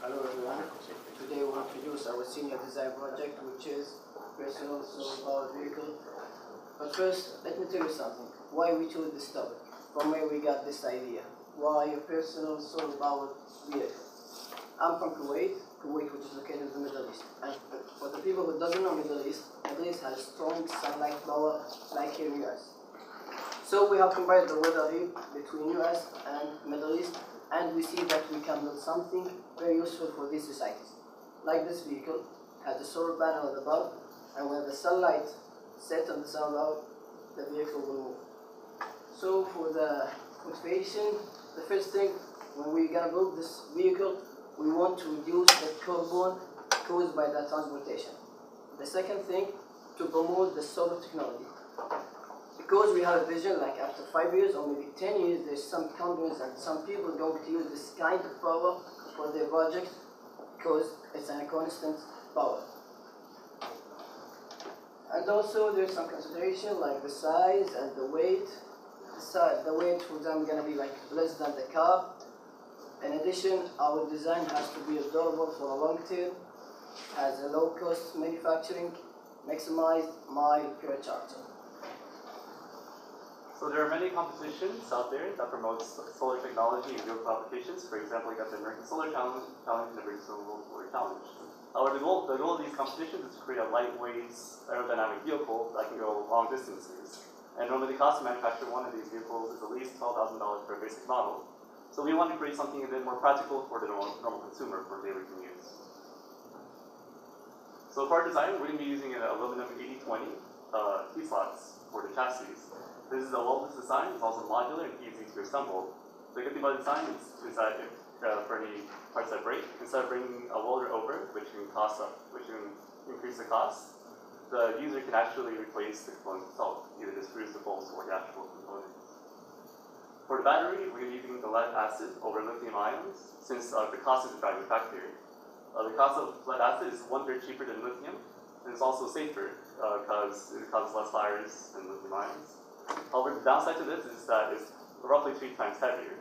Hello everyone. Today we'll introduce our senior design project, which is personal solar powered vehicle. But first, let me tell you something. Why we chose this topic? From where we got this idea? Why a personal solar powered vehicle? I'm from Kuwait, which is located in the Middle East. And for the people who doesn't know Middle East has strong sunlight power like here in US. So we have combined the weather here between US and Middle East, and we see that we can build something very useful for these societies. Like this vehicle has a solar panel at the bottom, and when the sunlight sets on the solar, the vehicle will move. So for the motivation, the first thing, when we're gonna build this vehicle, we want to reduce the carbon caused by the transportation. The second thing, to promote the solar technology. Because we have a vision, like after 5 years or maybe 10 years, there's some companies and some people going to use this kind of power for their project because it's a constant power. And also there's some consideration like the size and the weight. The weight for them is going to be like less than the car. In addition, our design has to be durable for a long term, has a low cost manufacturing, maximized mile per charger. So there are many competitions out there that promotes solar technology and vehicle applications. For example, you got the American Solar Challenge and the British Solar Challenge. However, the goal of these competitions is to create a lightweight, aerodynamic vehicle that can go long distances. And normally the cost to manufacture one of these vehicles is at least $12,000 per basic model. So we want to create something a bit more practical for the normal consumer for daily commutes. So for our design, we're going to be using an aluminum 8020 T-slots for the chassis. This is a weldless design. It's also modular and easy to assemble. The good thing about the design is that if, for any parts that break, instead of bringing a welder over, which can increase the cost, the user can actually replace the components itself, either the screws, the bolts, or the actual components. For the battery, we're going to be using the lead acid over lithium ions, since the cost is a driving factor. The cost of lead acid is 1/3 cheaper than lithium, and it's also safer because it causes less fires than lithium ions. However, the downside to this is that it's roughly 3 times heavier.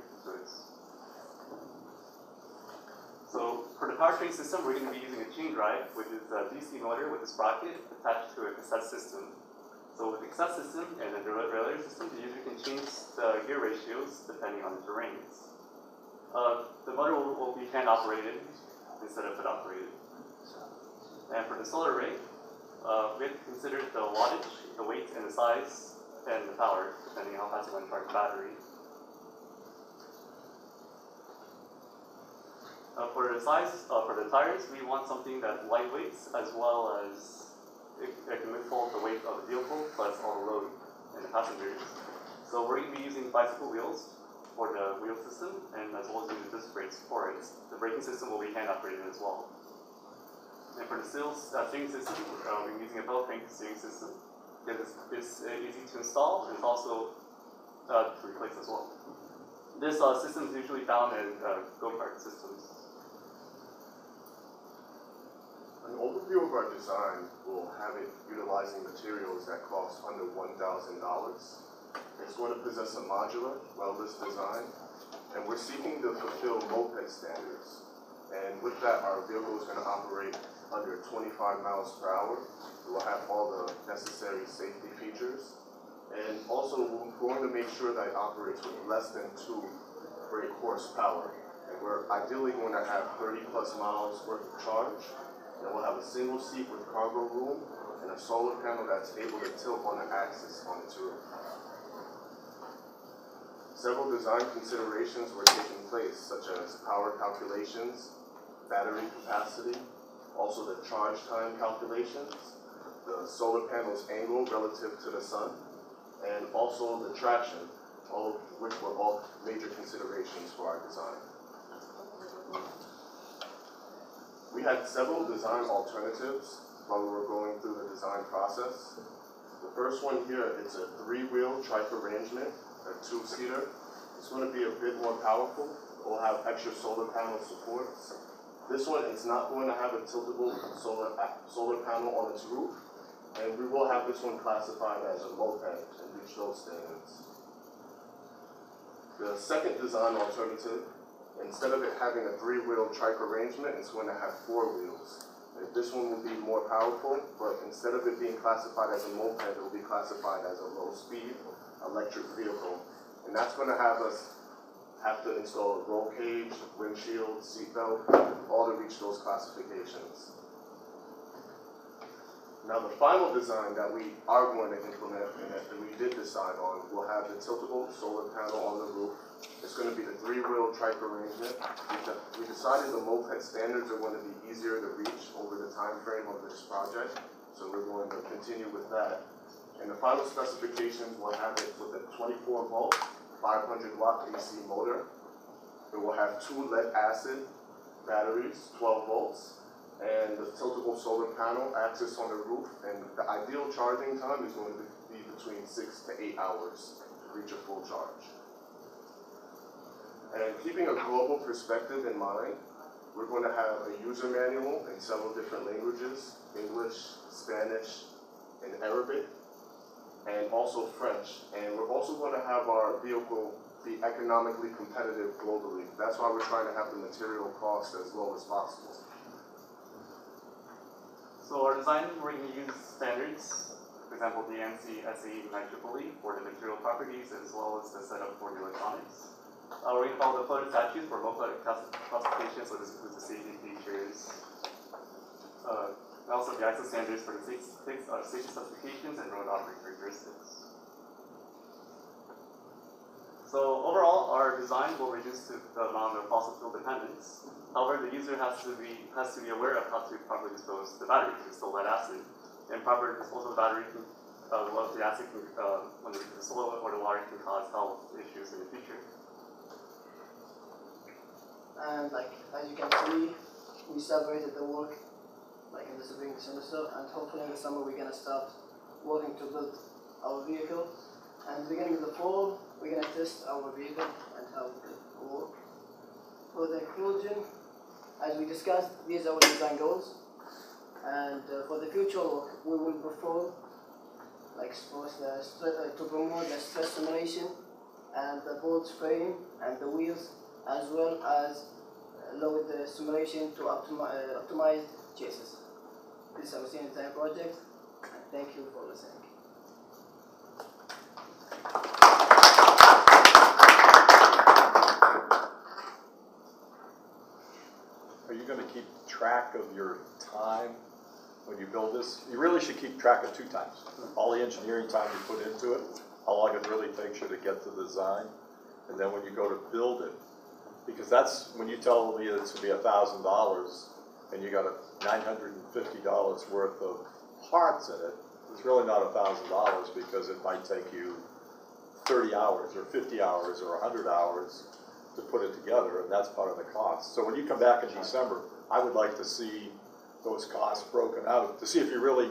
So for the powertrain system, we're going to be using a chain drive, which is a DC motor with a sprocket attached to a cassette system. So with the cassette system and the derailleur system, the user can change the gear ratios depending on the terrains. The motor will be hand-operated instead of foot-operated. And for the solar array, we have to consider the wattage, the weight, and the size, and the power, depending on how fast you want to charge the battery. For the size, for the tires, we want something that's lightweight, as well as it can withhold the weight of the vehicle, plus all the load and the passengers. So we're going to be using bicycle wheels for the wheel system, and as well as using disc brakes for it. The braking system will be hand-operated as well. And for the steering system, we're using a belt crank steering system. It's easy to install, and it's also to replace as well. This system is usually found in go-kart systems. An overview of our design will have it utilizing materials that cost under $1,000. It's going to possess a modular, weldless design, and we're seeking to fulfill moped standards. And with that, our vehicle is going to operate under 25 miles per hour. It will have all the necessary safety features. And also, we're going to make sure that it operates with less than 2 brake horsepower. And we're ideally going to have 30 plus miles worth of charge. And we'll have a single seat with cargo room and a solar panel that's able to tilt on the axis on its roof. Several design considerations were taking place, such as power calculations, battery capacity, also the charge time calculations, the solar panel's angle relative to the sun, and also the traction, all of which were all major considerations for our design. We had several design alternatives while we were going through the design process. The first one here, it's a 3-wheel trike arrangement, a 2-seater. It's going to be a bit more powerful. We'll have extra solar panel supports. This one is not going to have a tiltable solar panel on its roof, and we will have this one classified as a moped and reach those standards. The second design alternative Instead of it having a 3-wheel trike arrangement, it's going to have 4 wheels. And this one will be more powerful, but instead of it being classified as a moped, it will be classified as a low-speed electric vehicle. And that's going to have us have to install a roll cage, windshield, seatbelt, all to reach those classifications. Now the final design that we are going to implement and that we did decide on will have the tiltable solar panel on the roof. It's going to be the 3-wheel trike arrangement. We decided the moped standards are going to be easier to reach over the time frame of this project, so we're going to continue with that. And the final specifications will have it with a 24-volt, 500-watt AC motor. It will have 2 lead-acid batteries, 12 volts, and the tiltable solar panel access on the roof, and the ideal charging time is going to be between 6 to 8 hours to reach a full charge. And keeping a global perspective in mind, we're going to have a user manual in several different languages, English, Spanish, and Arabic, and also French. And we're also going to have our vehicle be economically competitive globally. That's why we're trying to have the material cost as low as possible. So our design, we're going to use standards, for example, the ANSI SAE IEEE for the material properties as well as the setup for the electronics. We're going to follow the flooded statutes for both classifications, so this includes the safety features. And also the ISO standards for the safety specifications and road operating characteristics. So overall, our design will reduce the amount of fossil fuel dependence. However, the user has to be aware of how to properly dispose the battery to still lead acid, and proper disposal of the battery can, the acid can, when the soil or the water can cause health issues in the future. And as you can see, we separated the work in the spring semester, and hopefully in the summer we're gonna start working to build our vehicle. And at the beginning of the fall, we're gonna test our vehicle and how it will work. For the conclusion, as we discussed, these are our design goals. And for the future work, we will perform to promote the stress simulation and the bolt frame and the wheels, as well as load the simulation to optimize chases. This is our senior design project, and thank you for listening. Are you going to keep track of your time when you build this? You really should keep track of 2 times. All the engineering time you put into it, how long it really takes you to get to the design, and then when you go to build it. Because that's when you tell me that it's going to be $1,000 and you got $950 worth of parts in it, it's really not $1,000 because it might take you 30 hours or 50 hours or 100 hours to put it together, and that's part of the cost. So when you come back in December, I would like to see those costs broken out to see if you really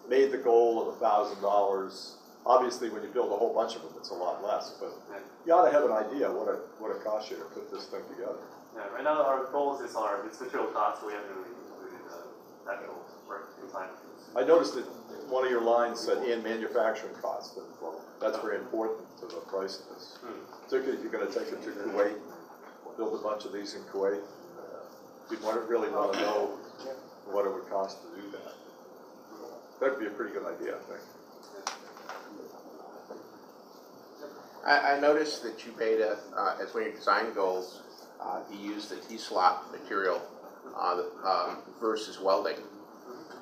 made the goal of $1,000. Obviously, when you build a whole bunch of them, it's a lot less, but you ought to have an idea what it costs you to put this thing together. Yeah, right now our goals is its material costs, so we haven't really included the actual work inside. I noticed that one of your lines said and manufacturing costs, and that's very important to the price of this. Particularly if you're going to take it to Kuwait, build a bunch of these in Kuwait, you'd really want to know what it would cost to do that. That'd be a pretty good idea, I think. I noticed that you made as one of your design goals, you used the T-slot material versus welding.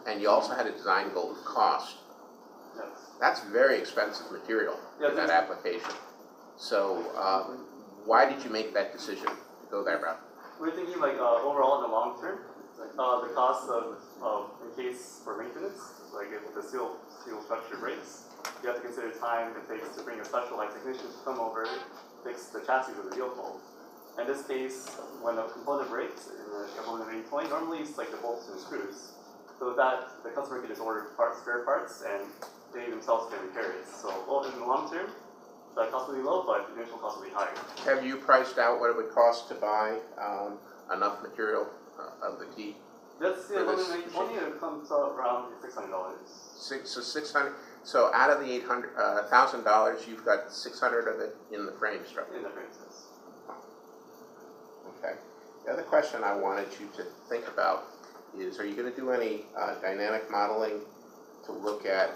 And you also had a design goal of cost. Yes. That's very expensive material for that application. So why did you make that decision to go that route? We're thinking overall in the long term, the cost of in case for maintenance, if the steel structure breaks, you have to consider time it takes to bring a specialized technician to come over, fix the chassis of the vehicle. In this case, when a component breaks, in the component of 8020, normally it's the bolts and screws. So with that, the customer can just order spare parts, and they themselves can repair it. So in the long term, the cost will be low, but the initial cost will be higher. Have you priced out what it would cost to buy enough material of the T? That's the 8020, it comes out around $600. So 600. So out of the $1,000, you've got 600 of it in the frame structure. In the frame, yes. Okay. The other question I wanted you to think about is, are you going to do any dynamic modeling to look at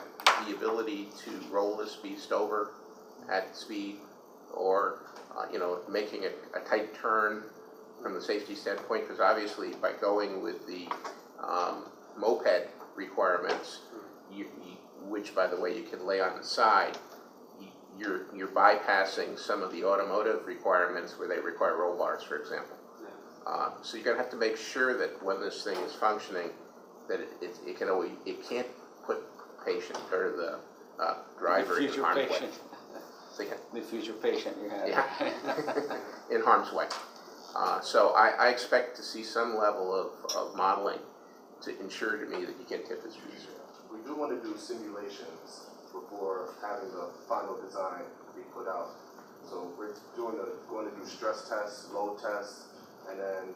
the ability to roll this beast over at speed, or making a tight turn from the safety standpoint? Because obviously, by going with the moped requirements, which by the way you can lay on the side, you're bypassing some of the automotive requirements where they require roll bars, for example. So you're going to have to make sure that when this thing is functioning, that it can't put patient or the driver in harm's way. The future patient, Yeah, in harm's way. So I expect to see some level of modeling to ensure to me that you can't tip this piece. We do want to do simulations before having the final design be put out. So we're going to do stress tests, load tests, and then,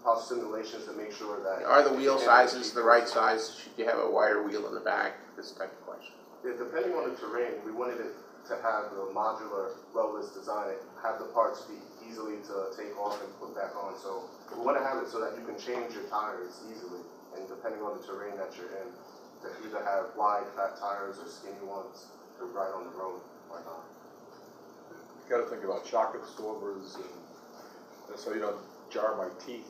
house simulations to make sure that... Are the wheel sizes the right size? Should you have a wider wheel in the back? This type of question. Yeah, depending on the terrain, we wanted it to have the modular well-less design, have the parts be easily to take off and put back on. So we want to have it so that you can change your tires easily, and depending on the terrain that you're in, to either have wide, fat tires or skinny ones to ride on the road or not. You gotta think about shock absorbers, and so you don't jar my teeth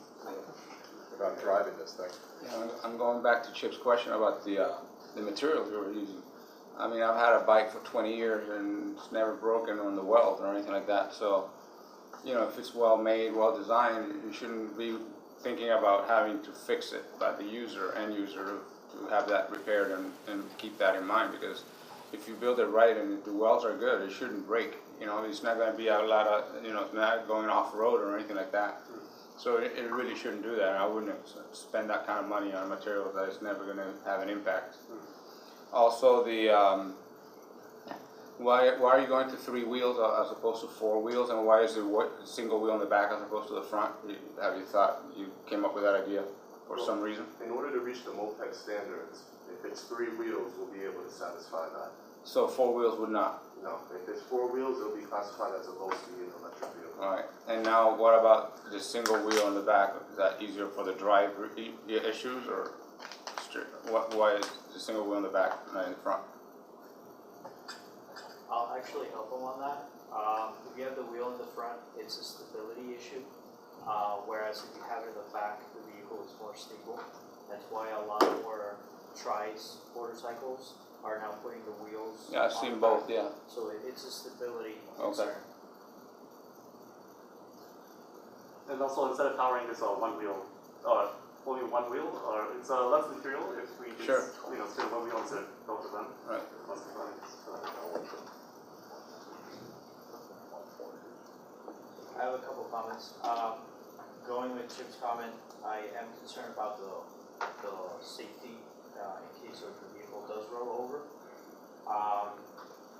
about driving this thing. I'm going back to Chip's question about the materials we were using. I mean, I've had a bike for 20 years and it's never broken on the weld or anything like that. So, if it's well made, well designed, you shouldn't be thinking about having to fix it by the end user to have that repaired and keep that in mind, because if you build it right and the welds are good, it shouldn't break. It's not going to be a lot of, it's not going off road or anything like that. So it really shouldn't do that. I wouldn't spend that kind of money on material that is never going to have an impact. Also, why are you going to 3 wheels as opposed to 4 wheels, and why is there a single wheel in the back as opposed to the front? Have you thought you came up with that idea for some reason? In order to reach the moped standards, if it's 3 wheels, we'll be able to satisfy that. So 4 wheels would not? No, if it's 4 wheels, it'll be classified as a low-speed electric vehicle. All right. And now, what about the single wheel in the back? Is that easier for the drive issues, or why is the single wheel in the back, not in the front? I'll actually help them on that. If you have the wheel in the front, it's a stability issue, whereas if you have it in the back, the vehicle is more stable. That's why a lot more motorcycles are now putting the wheels. Yeah, I've seen both. Back. Yeah. So it's a stability Okay. concern. And also, instead of powering this one wheel, only one wheel, or it's less material if we just, Sure. spin one wheel instead of both of them. Right. Less components. I have a couple comments. Going with Chip's comment, I am concerned about the safety in case the vehicle does roll over.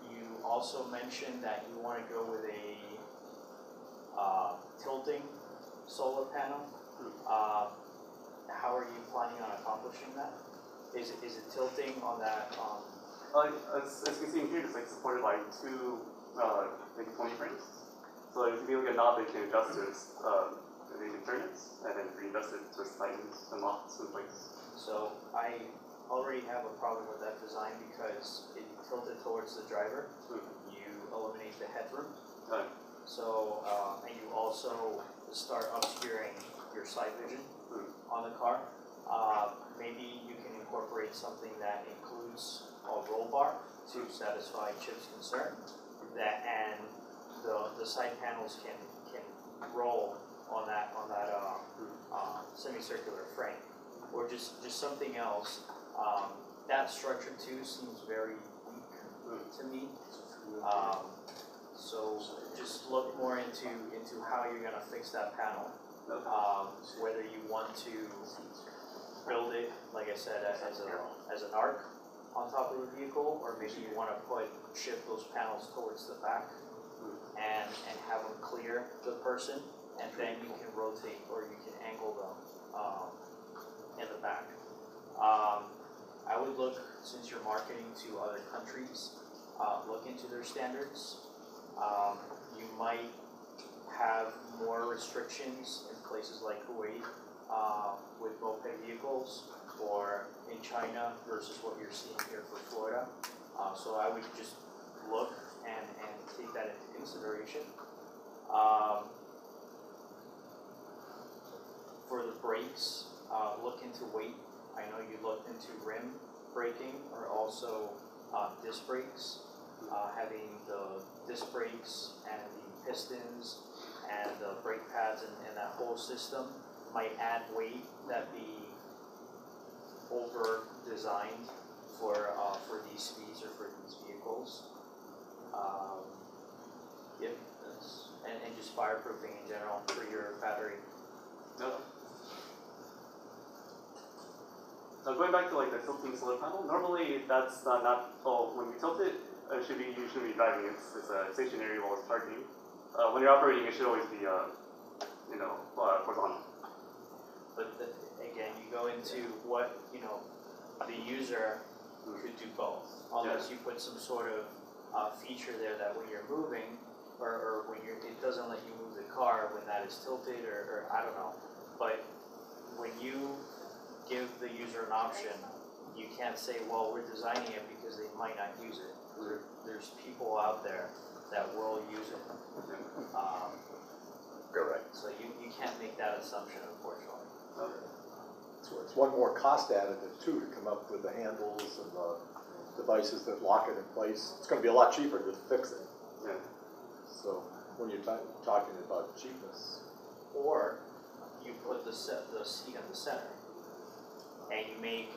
You also mentioned that you want to go with a tilting solar panel. How are you planning on accomplishing that? Is it tilting on that? As you can see in here, it's supported by 2 maybe 20 frames. So if you like a knob, they can adjust it, they can turn it, and then readjust it to tighten and lock in place. So I already have a problem with that design because if you tilt it towards the driver, you eliminate the headroom. So, and you also start obscuring your side vision on the car. Maybe you can incorporate something that includes a roll bar to satisfy Chip's concern, and the side panels can roll on that semicircular frame, or just something else. That structure too seems very weak to me. So just look more into how you're gonna fix that panel. Whether you want to build it, like I said, as an arc on top of the vehicle, or maybe you want to shift those panels towards the back and have them clear the person, and then you can rotate or you can angle them in the back. I would look, since you're marketing to other countries, look into their standards. You might have more restrictions in places like Kuwait with moped vehicles, or in China versus what you're seeing here for Florida. So I would just look and take that into consideration. For the brakes, look into weight. I know you looked into rim braking or also disc brakes. Having the disc brakes and the pistons and the brake pads and that whole system might add weight that be over designed for these speeds or for these vehicles. Yep, and just fireproofing in general for your battery. No. So going back to like the tilting solar panel, normally that's not when you tilt it, you shouldn't be driving. It's stationary while it's charging. When you're operating, it should always be horizontal. But again, you go into what the user could do both, unless you put some sort of feature there that when you're moving, or when it doesn't let you move the car when that is tilted, or I don't know. But when you give the user an option, you can't say, well, we're designing it because they might not use it. There's people out there that will use it. Correct. So you can't make that assumption, unfortunately. So it's one more cost additive too, to come up with the handles and the devices that lock it in place. It's going to be a lot cheaper to fix it. Yeah. So when you're talking about cheapness. Or you put the seat in the center, and you make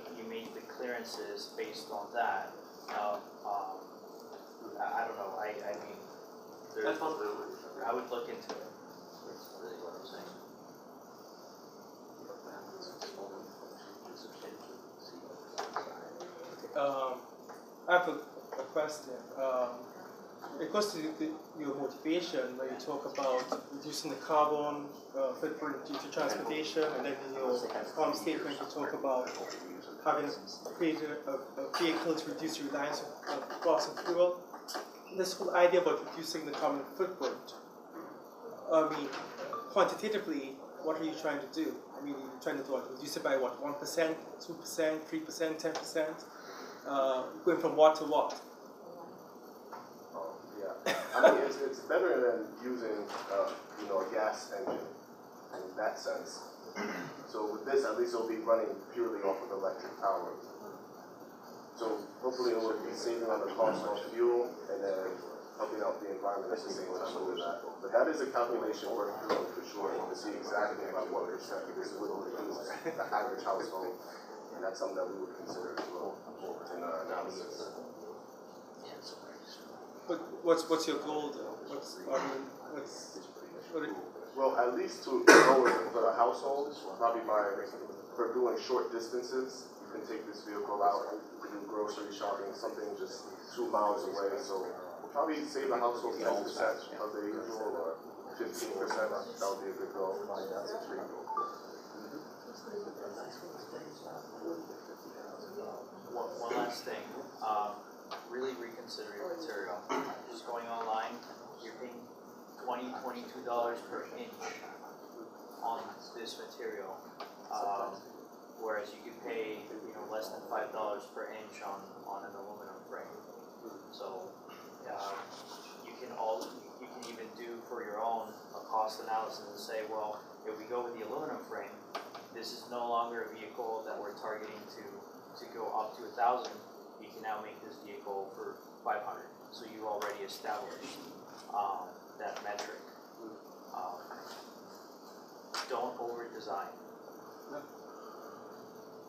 the clearances based on that. I don't know. I mean, That's possible. I would look into it. That's really what I'm saying. I have a question. It goes to your motivation when you talk about reducing the carbon footprint due to transportation, and then in your statement you talk about having created a vehicle to reduce the reliance of fossil fuel. This whole idea about reducing the carbon footprint, I mean, quantitatively, what are you trying to do? I mean, you're trying to do what? Reduce it by what, 1%, 2%, 3%, 10%? Going from what to what? Yeah, I mean, it's better than using, a gas engine in that sense. So with this, at least it'll be running purely off of electric power. So hopefully it will be saving on the cost of fuel and then helping out the environment at the same time with that. But that is a calculation worth doing for sure, to see exactly about what percent, because it will reduce the average household, and that's something that we would consider as well in our analysis. But what's your goal though? Well, at least to lower it for the household, probably for doing short distances, you can take this vehicle out to do grocery shopping, something just 2 miles away. So we'll probably save the household 10% of the usual, or 15%. That would be a good goal. That's a great goal. One last thing. Really reconsider your material. Just going online, you're paying $22 per inch on this material, whereas you could pay less than $5 per inch on an aluminum frame. So you can even do for your own a cost analysis and say, well, if we go with the aluminum frame, this is no longer a vehicle that we're targeting to go up to 1,000. You can now make this vehicle for 500. So you already established that metric. Don't over design.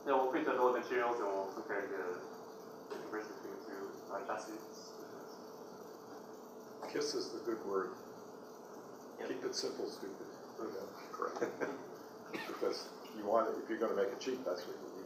Yeah, we'll print the bill of materials and we'll compare the difference between the two chassis. KISS is the good word. Yep. Keep it simple, stupid. Correct. Because if you're going to make it cheap, that's what you